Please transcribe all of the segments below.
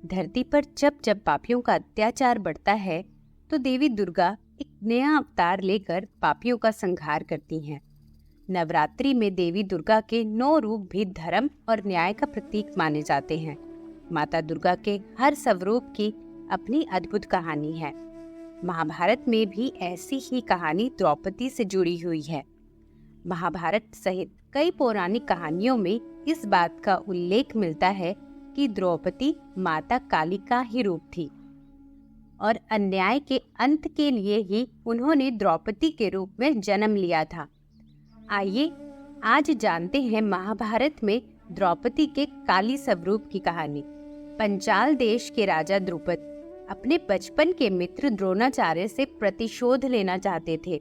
धरती पर जब जब पापियों का अत्याचार बढ़ता है तो देवी दुर्गा एक नया अवतार लेकर पापियों का संहार करती हैं। नवरात्रि में देवी दुर्गा के 9 रूप भी धर्म और न्याय का प्रतीक माने जाते हैं। माता दुर्गा के हर स्वरूप की अपनी अद्भुत कहानी है। महाभारत में भी ऐसी ही कहानी द्रौपदी से जुड़ी हुई है। महाभारत सहित कई पौराणिक कहानियों में इस बात का उल्लेख मिलता है कि द्रौपदी माता काली का ही रूप थी और अन्याय के अंत के लिए ही उन्होंने द्रौपदी के रूप में जन्म लिया था। आइए आज जानते हैं महाभारत में द्रौपदी के काली स्वरूप की कहानी। पंचाल देश के राजा द्रुपद अपने बचपन के मित्र द्रोणाचार्य से प्रतिशोध लेना चाहते थे,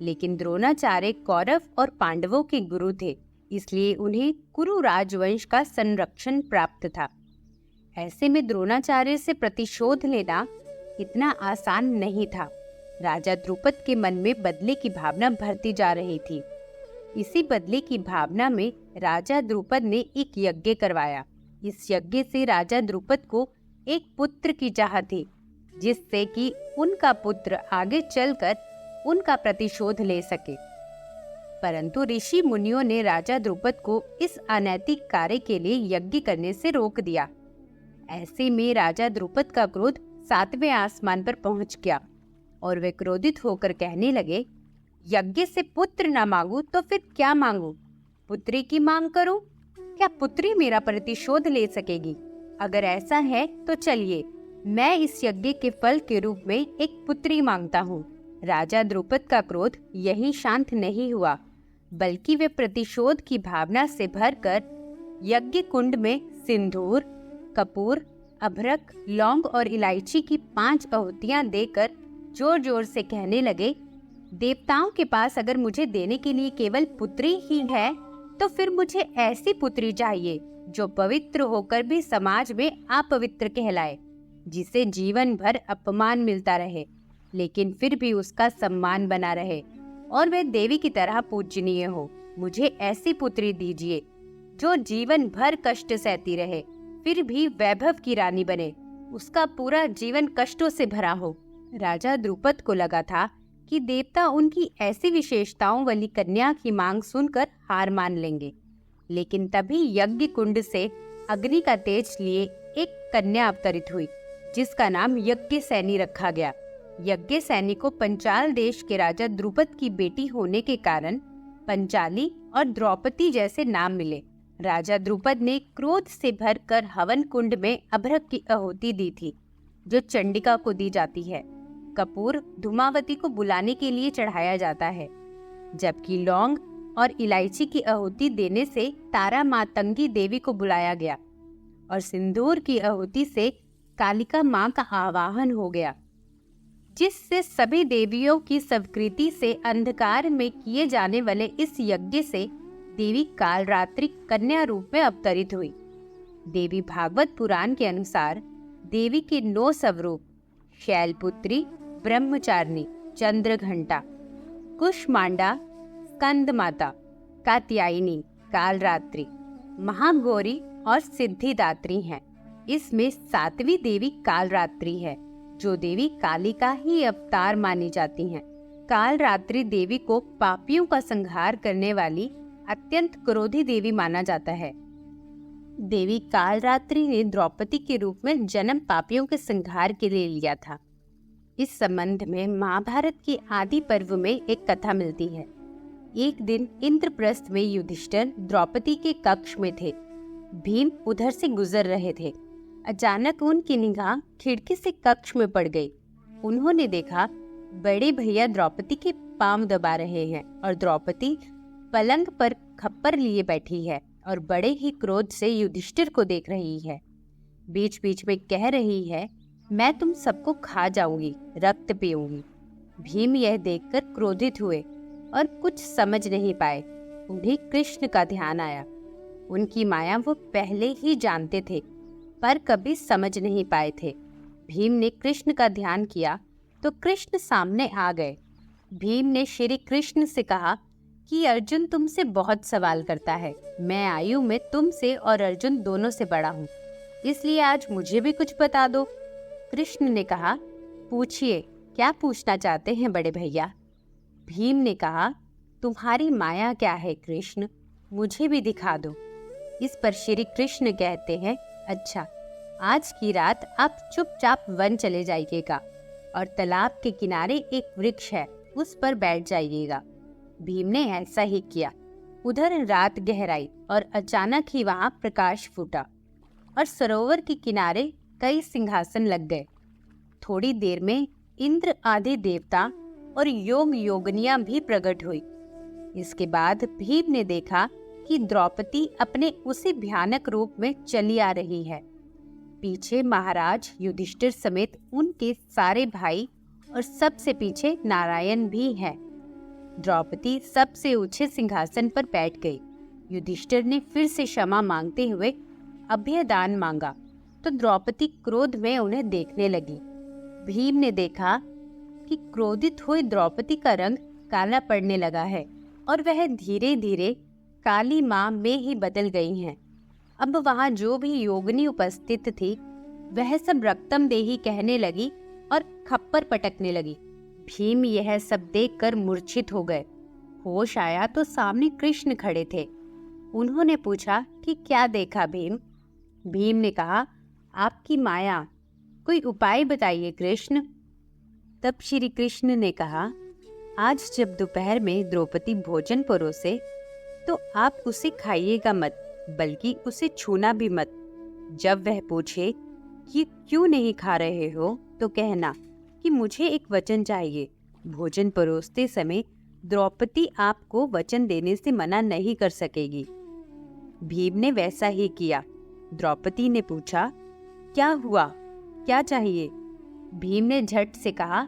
लेकिन द्रोणाचार्य कौरव और पांडवों के गुरु थे, इसलिए उन्हें कुरु राजवंश का संरक्षण प्राप्त था। ऐसे में द्रोणाचार्य से प्रतिशोध लेना इतना आसान नहीं था। राजा द्रुपद के मन में बदले की भावना भरती जा रही थी। इसी बदले की भावना में राजा द्रुपद ने एक यज्ञ करवाया। इस यज्ञ से राजा द्रुपद को एक पुत्र की चाह थी, जिससे कि उनका पुत्र आगे चलकर उनका प्रतिशोध ले सके। परंतु ऋषि मुनियों ने राजा द्रुपद को इस अनैतिक कार्य के लिए यज्ञ करने से रोक दिया। ऐसे में राजा द्रुपद का क्रोध 7वें आसमान पर पहुंच गया और वे क्रोधित होकर कहने लगे, यज्ञ से पुत्र न मांगू तो फिर क्या मांगू? पुत्री की मांग करूं? क्या पुत्री मेरा प्रतिशोध ले सकेगी? अगर ऐसा है तो चलिए, मैं इस यज्ञ के फल के रूप में एक पुत्री मांगता हूँ। राजा द्रुपद का क्रोध यही शांत नहीं हुआ, बल्कि वे प्रतिशोध की भावना से भरकर यज्ञ कुंड में सिंदूर, कपूर, अभ्रक, लौंग और इलायची की 5 आहुतियां देकर जोर जोर से कहने लगे, देवताओं के पास अगर मुझे देने के लिए केवल पुत्री ही है तो फिर मुझे ऐसी पुत्री चाहिए जो पवित्र होकर भी समाज में अपवित्र कहलाए, जिसे जीवन भर अपमान मिलता रहे लेकिन फिर भी उसका सम्मान बना रहे और वह देवी की तरह पूजनीय हो। मुझे ऐसी पुत्री दीजिए जो जीवन भर कष्ट सहती रहे फिर भी वैभव की रानी बने, उसका पूरा जीवन कष्टों से भरा हो। राजा द्रुपद को लगा था कि देवता उनकी ऐसी विशेषताओं वाली कन्या की मांग सुनकर हार मान लेंगे, लेकिन तभी यज्ञ कुंड से अग्नि का तेज लिए एक कन्या अवतरित हुई, जिसका नाम यज्ञसेनी रखा गया। यज्ञसेनी को पंचाल देश के राजा द्रुपद की बेटी होने के कारण पंचाली और द्रौपदी जैसे नाम मिले। राजा द्रुपद ने क्रोध से भरकर हवन कुंड में अभ्रक की आहुति दी थी, जो चंडिका को दी जाती है। कपूर धूमावती को बुलाने के लिए चढ़ाया जाता है, जबकि लौंग और इलायची की आहुति देने से तारा मातंगी देवी को बुलाया गया और सिंदूर की आहुति से कालिका मां का आवाहन हो गया, जिससे सभी देवियों की स्वीकृति से अंधकार में किए जाने वाले इस यज्ञ से देवी कालरात्रि कन्या रूप में अवतरित हुई। देवी भागवत पुराण के अनुसार देवी के 9 स्वरूप शैलपुत्री, ब्रह्मचारिणी, चंद्रघंटा, कुष्मांडा, स्कंद माता, कात्यायनी, कालरात्रि, महागौरी और सिद्धिदात्री हैं। इसमें 7वीं देवी कालरात्रि है, जो देवी काली का ही अवतार मानी जाती हैं। कालरात्रि देवी को पापियों का संहार करने वाली अत्यंत क्रोधी देवी माना जाता है। देवी कालरात्रि ने द्रौपदी के रूप में जन्म पापियों के संहार के लिए लिया था। इस संबंध में महाभारत के आदि पर्व में एक कथा मिलती है। एक दिन इंद्रप्रस्थ में युधिष्ठिर द्रौपदी के कक्ष में थे। भीम उधर से गुजर रहे थे। अचानक उनकी निगाह खिड़की से कक्ष में पड़ गई। उन्होंने देखा बड़े भैया द्रौपदी के पांव दबा रहे हैं और द्रौपदी पलंग पर खप्पर लिए बैठी है और बड़े ही क्रोध से युधिष्ठिर को देख रही है। बीच बीच में कह रही है, मैं तुम सबको खा जाऊंगी, रक्त पीऊंगी। भीम यह देखकर क्रोधित हुए और कुछ समझ नहीं पाए। उन्हें कृष्ण का ध्यान आया। उनकी माया वो पहले ही जानते थे, पर कभी समझ नहीं पाए थे। भीम ने कृष्ण का ध्यान किया तो कृष्ण सामने आ गए। भीम ने श्री कृष्ण से कहा कि अर्जुन तुमसे बहुत सवाल करता है। मैं आयु में तुमसे और अर्जुन दोनों से बड़ा हूँ। इसलिए आज मुझे भी कुछ बता दो। कृष्ण ने कहा, पूछिए, क्या पूछना चाहते हैं बड़े भैया? भीम ने कहा, तुम्हारी माया क्या है कृष्ण, मुझे भी दिखा दो। इस पर श्री कृष्ण कहते हैं, अच्छा, आज की रात आप चुपचाप वन चले जाइएगा और तालाब के किनारे एक वृक्ष है, उस पर बैठ जाइएगा। भीम ने ऐसा ही किया। उधर रात गहराई और अचानक ही वहां प्रकाश फूटा और सरोवर के किनारे कई सिंहासन लग गए। थोड़ी देर में इंद्र आदि देवता और योग योगनियां भी प्रकट हुई। इसके बाद भीम ने देखा कि द्रौपदी अपने उसी भयानक रूप में चली आ रही है। पीछे महाराज युधिष्ठिर समेत उनके सारे भाई और सबसे पीछे नारायण भी है। द्रौपदी सबसे ऊंचे सिंहासन पर बैठ गई। युधिष्ठिर ने फिर से क्षमा मांगते हुए अभयदान मांगा तो द्रौपदी क्रोध में उन्हें देखने लगी। भीम ने देखा कि क्रोधित हुई द्रौपदी का रंग काला पड़ने लगा है और वह धीरे धीरे काली मां में ही बदल गई हैं। अब वहां जो भी योगिनी उपस्थित थी वह सब रक्तम देही कहने लगी और खप्पर पटकने लगी। भीम यह सब देखकर मूर्छित हो गए। होश आया तो सामने कृष्ण खड़े थे। उन्होंने पूछा कि क्या देखा भीम? भीम ने कहा, आपकी माया, कोई उपाय बताइए कृष्ण। तब श्री कृष्ण ने कहा, आज जब दोपहर में द्रौपदी भोजन परोसे तो आप उसे खाइएगा मत, बल्कि उसे छूना भी मत। जब वह पूछे कि क्यों नहीं खा रहे हो तो कहना कि मुझे एक वचन चाहिए। भोजन परोसते समय द्रौपदी आपको वचन देने से मना नहीं कर सकेगी। भीम ने वैसा ही किया। द्रौपदी ने पूछा, क्या हुआ, क्या चाहिए? भीम ने झट से कहा,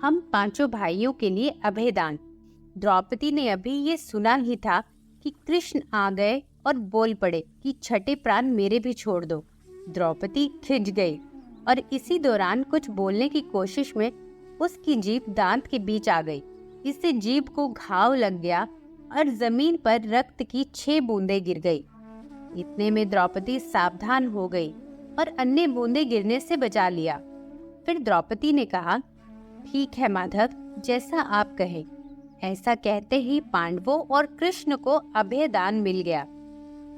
हम पांचों भाइयों के लिए अभयदान। द्रौपदी ने अभी ये सुना ही था कि कृष्ण आ गए और बोल पड़े कि छठे प्राण मेरे भी छोड़ दो। द्रौपदी खिंच गई और इसी दौरान कुछ बोलने की कोशिश में उसकी जीभ दांत के बीच आ गई। इससे जीभ को घाव लग गया और जमीन पर रक्त की 6 बूंदें गिर गई। इतने में द्रौपदी सावधान हो गई और अन्य बूंदें गिरने से बचा लिया। फिर द्रौपदी ने कहा, ठीक है माधव, जैसा आप कहें। ऐसा कहते ही पांडवों और कृष्ण को अभयदान मिल गया।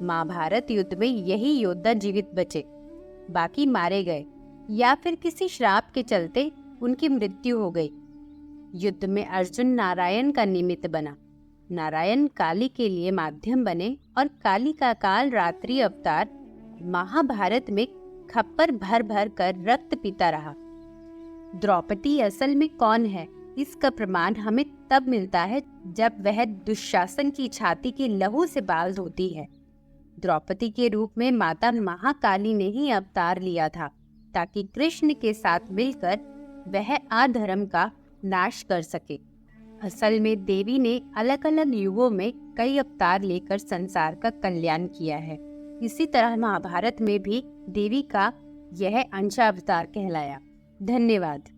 महाभारत युद्ध में यही योद्धा जीवित बचे, बाकी मारे गए या फिर किसी श्राप के चलते उनकी मृत्यु हो गई। युद्ध में अर्जुन नारायण का निमित्त बना, नारायण काली के लिए माध्यम बने और काली का काल रात्रि अवतार महाभारत में खप्पर भर भर कर रक्त पीता रहा। द्रौपदी असल में कौन है, इसका प्रमाण हमें तब मिलता है जब वह दुशासन की छाती के लहू से बाल धोती है। द्रौपदी के रूप में माता महाकाली ने ही अवतार लिया था ताकि कृष्ण के साथ मिलकर वह अधर्म का नाश कर सके। असल में देवी ने अलग अलग युगों में कई अवतार लेकर संसार का कल्याण किया है। इसी तरह महाभारत में भी देवी का यह अंशावतार कहलाया। धन्यवाद।